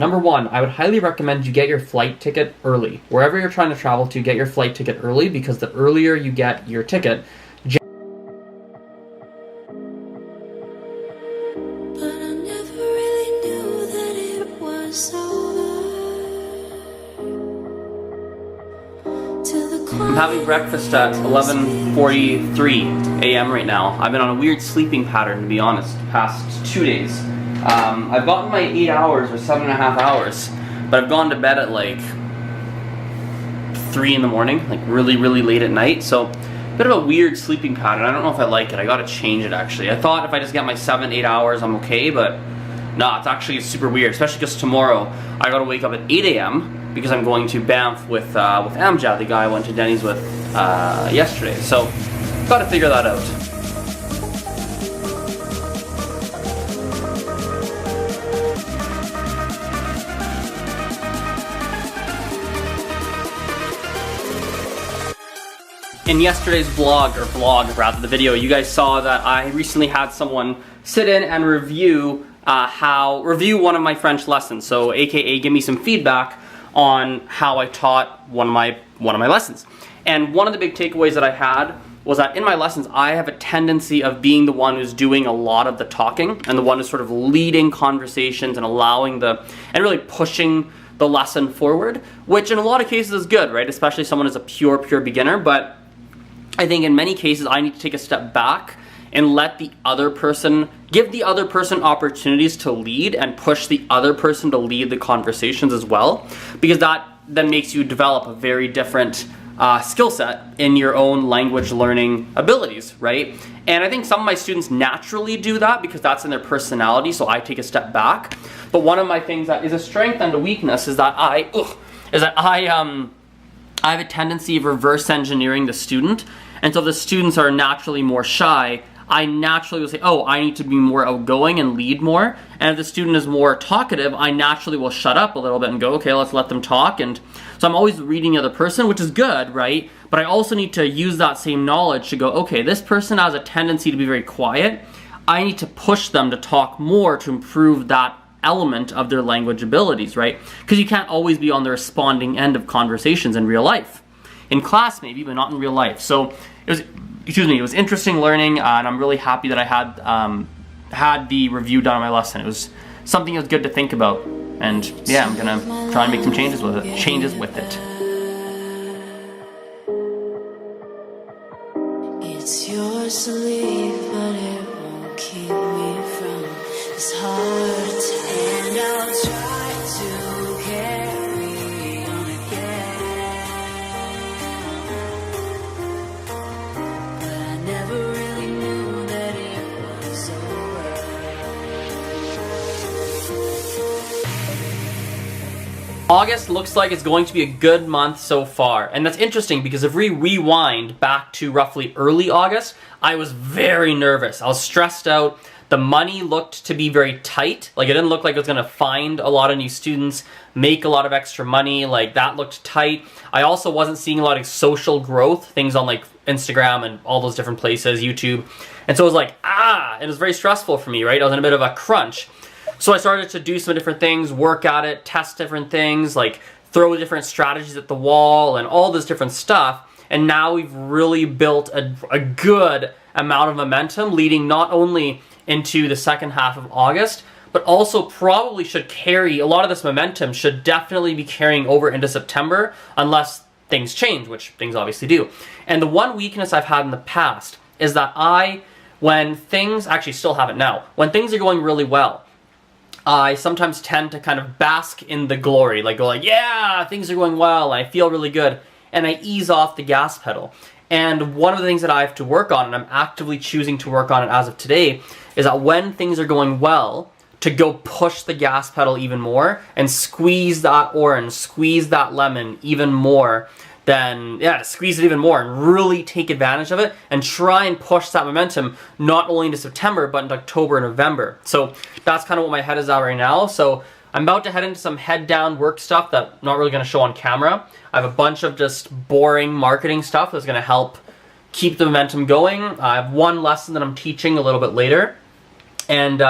Number one, I would highly recommend you get your flight ticket early. Wherever you're trying to travel to, get your flight ticket early, because the earlier you get your ticket, I'm having breakfast at 11:43 a.m. right now. I've been on a weird sleeping pattern, to be honest, the past 2 days. I've gotten my 8 hours or 7.5 hours, but I've gone to bed at like 3 in the morning, like really, really late at night. So a bit of a weird sleeping pattern. I don't know if I like it. I gotta change it actually. I thought if I just get my 7-8 hours, I'm okay, but no, it's actually super weird, especially because tomorrow I gotta wake up at 8 a.m. because I'm going to Banff with Amjad, the guy I went to Denny's with yesterday. So, gotta figure that out. In yesterday's vlog rather, the video, you guys saw that I recently had someone sit in and review one of my French lessons. So, AKA give me some feedback on how I taught one of my lessons. And one of the big takeaways that I had was that in my lessons, I have a tendency of being the one who's doing a lot of the talking and the one who's sort of leading conversations and and really pushing the lesson forward, which in a lot of cases is good, right? Especially someone who's a pure beginner. But I think in many cases, I need to take a step back and let the other person, give the other person opportunities to lead and push the other person to lead the conversations as well, because that then makes you develop a very different skill set in your own language learning abilities, right? And I think some of my students naturally do that because that's in their personality, so I take a step back. But one of my things that is a strength and a weakness is that I have a tendency of reverse engineering the student, and so if the students are naturally more shy, I naturally will say, oh, I need to be more outgoing and lead more. And if the student is more talkative, I naturally will shut up a little bit and go, okay, let's let them talk. And so I'm always reading the other person, which is good, right? But I also need to use that same knowledge to go, okay, this person has a tendency to be very quiet. I need to push them to talk more to improve that element of their language abilities, right? Because you can't always be on the responding end of conversations in real life. In class maybe, but not in real life. So it was interesting learning, and I'm really happy that I had the review done on my lesson. It was something that was good to think about, and yeah, I'm gonna try and make some changes with it. It's yours to leave, but it won't keep me from this heart, and I'll try to carry on again. Never really knew that it was over. August looks like it's going to be a good month so far. And that's interesting because if we rewind back to roughly early August, I was very nervous. I was stressed out. The money looked to be very tight. Like it didn't look like I was gonna find a lot of new students, make a lot of extra money. Like that looked tight. I also wasn't seeing a lot of social growth, things on like Instagram and all those different places, YouTube. And so it was like, and it was very stressful for me, right? I was in a bit of a crunch. So I started to do some different things, work at it, test different things, like throw different strategies at the wall and all this different stuff. And now we've really built a good amount of momentum leading not only into the second half of August, but also probably should carry, a lot of this momentum should definitely be carrying over into September unless things change, which things obviously do. And the one weakness I've had in the past is that when things, actually still have it now, when things are going really well, I sometimes tend to kind of bask in the glory, like go like, yeah, things are going well, and I feel really good, and I ease off the gas pedal. And one of the things that I have to work on, and I'm actively choosing to work on it as of today, is that when things are going well, to go push the gas pedal even more and squeeze that orange, squeeze that lemon even more squeeze it even more and really take advantage of it and try and push that momentum not only into September but into October and November. So that's kind of what my head is at right now. So I'm about to head into some head down work stuff that I'm not really going to show on camera. I have a bunch of just boring marketing stuff that's going to help keep the momentum going. I have one lesson that I'm teaching a little bit later. And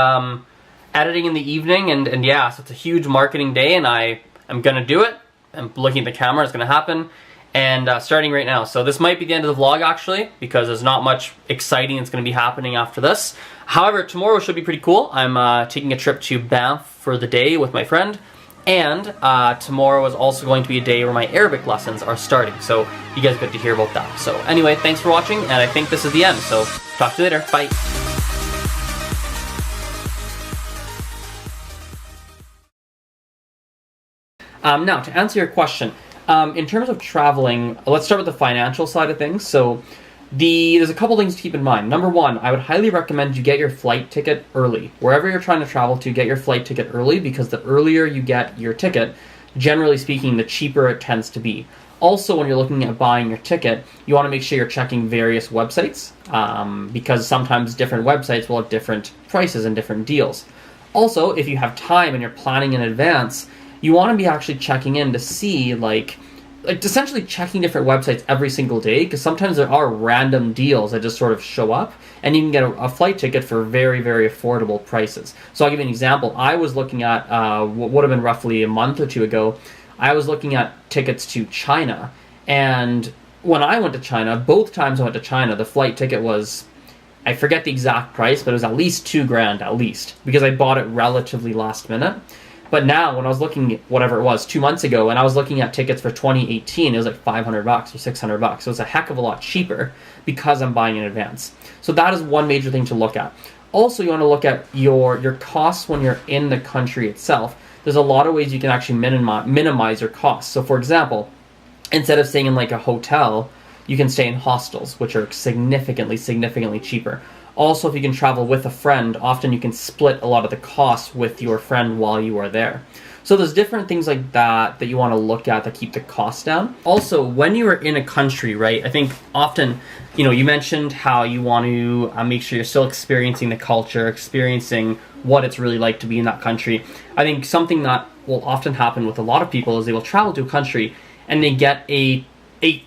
editing in the evening, and yeah, so it's a huge marketing day, and I am gonna do it. I'm looking at the camera, it's gonna happen, and starting right now. So this might be the end of the vlog actually, because there's not much exciting that's gonna be happening after this. However, tomorrow should be pretty cool. I'm taking a trip to Banff for the day with my friend, and tomorrow is also going to be a day where my Arabic lessons are starting, so you guys get to hear about that. So anyway, thanks for watching, and I think this is the end, so talk to you later, bye. Now, to answer your question, in terms of traveling, let's start with the financial side of things. So there's a couple things to keep in mind. Number one, I would highly recommend you get your flight ticket early. Wherever you're trying to travel to, get your flight ticket early, because the earlier you get your ticket, generally speaking, the cheaper it tends to be. Also, when you're looking at buying your ticket, you want to make sure you're checking various websites, because sometimes different websites will have different prices and different deals. Also, if you have time and you're planning in advance, you want to be actually checking in to see, like essentially checking different websites every single day, because sometimes there are random deals that just sort of show up, and you can get a flight ticket for very, very affordable prices. So I'll give you an example. I was looking at, what would have been roughly a month or two ago, I was looking at tickets to China, and when I went to China, both times I went to China, the flight ticket was, I forget the exact price, but it was at least $2,000 at least, because I bought it relatively last minute. But now, when I was looking at whatever it was 2 months ago, and I was looking at tickets for 2018, it was like $500 or $600. So it's a heck of a lot cheaper because I'm buying in advance. So that is one major thing to look at. Also, you want to look at your costs when you're in the country itself. There's a lot of ways you can actually minimize your costs. So for example, instead of staying in like a hotel, you can stay in hostels, which are significantly cheaper. Also, if you can travel with a friend, often you can split a lot of the costs with your friend while you are there. So there's different things like that that you want to look at that keep the costs down. Also, when you are in a country, right, I think often, you mentioned how you want to make sure you're still experiencing the culture, experiencing what it's really like to be in that country. I think something that will often happen with a lot of people is they will travel to a country and they get a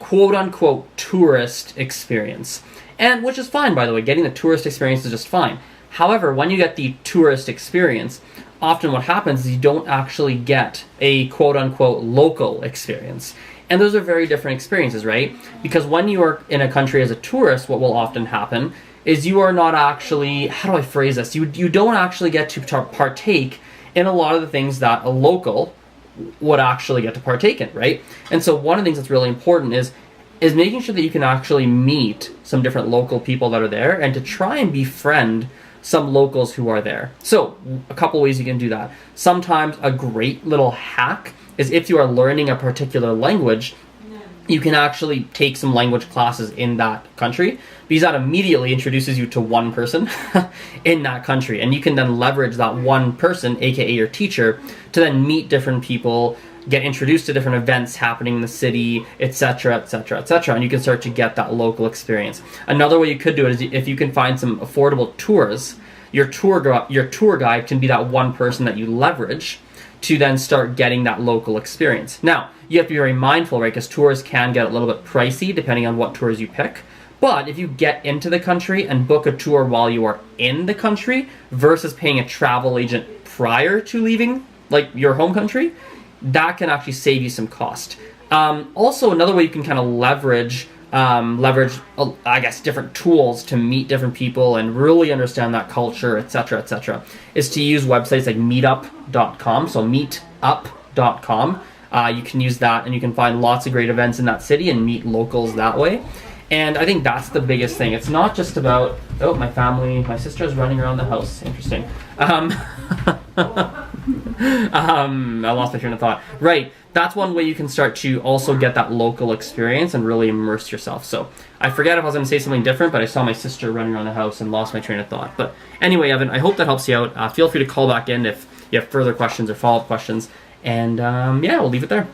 quote-unquote tourist experience. And which is fine, by the way. Getting the tourist experience is just fine. However, when you get the tourist experience, often what happens is you don't actually get a quote-unquote local experience. And those are very different experiences, right? Because when you are in a country as a tourist, what will often happen is you are not actually, how do I phrase this? You don't actually get to partake in a lot of the things that a local would actually get to partake in, right? And so one of the things that's really important is making sure that you can actually meet some different local people that are there and to try and befriend some locals who are there. So a couple ways you can do that. Sometimes a great little hack is if you are learning a particular language, you can actually take some language classes in that country, because that immediately introduces you to one person in that country. And you can then leverage that one person, aka your teacher, to then meet different people, get introduced to different events happening in the city, etc., etc., etc., and you can start to get that local experience. Another way you could do it is if you can find some affordable tours, your tour guide can be that one person that you leverage to then start getting that local experience. Now, you have to be very mindful, right, because tours can get a little bit pricey depending on what tours you pick. But if you get into the country and book a tour while you are in the country versus paying a travel agent prior to leaving, like your home country, that can actually save you some cost. Also, another way you can kind of leverage, I guess, different tools to meet different people and really understand that culture, etc., etc., is to use websites like meetup.com. So meetup.com. You can use that, and you can find lots of great events in that city and meet locals that way. And I think that's the biggest thing. It's not just about, oh, my sister's running around the house. Interesting. I lost my train of thought. Right, that's one way you can start to also get that local experience and really immerse yourself. So I forget if I was going to say something different, but I saw my sister running around the house and lost my train of thought. But anyway, Evan, I hope that helps you out. Feel free to call back in if you have further questions or follow-up questions. And yeah, we'll leave it there.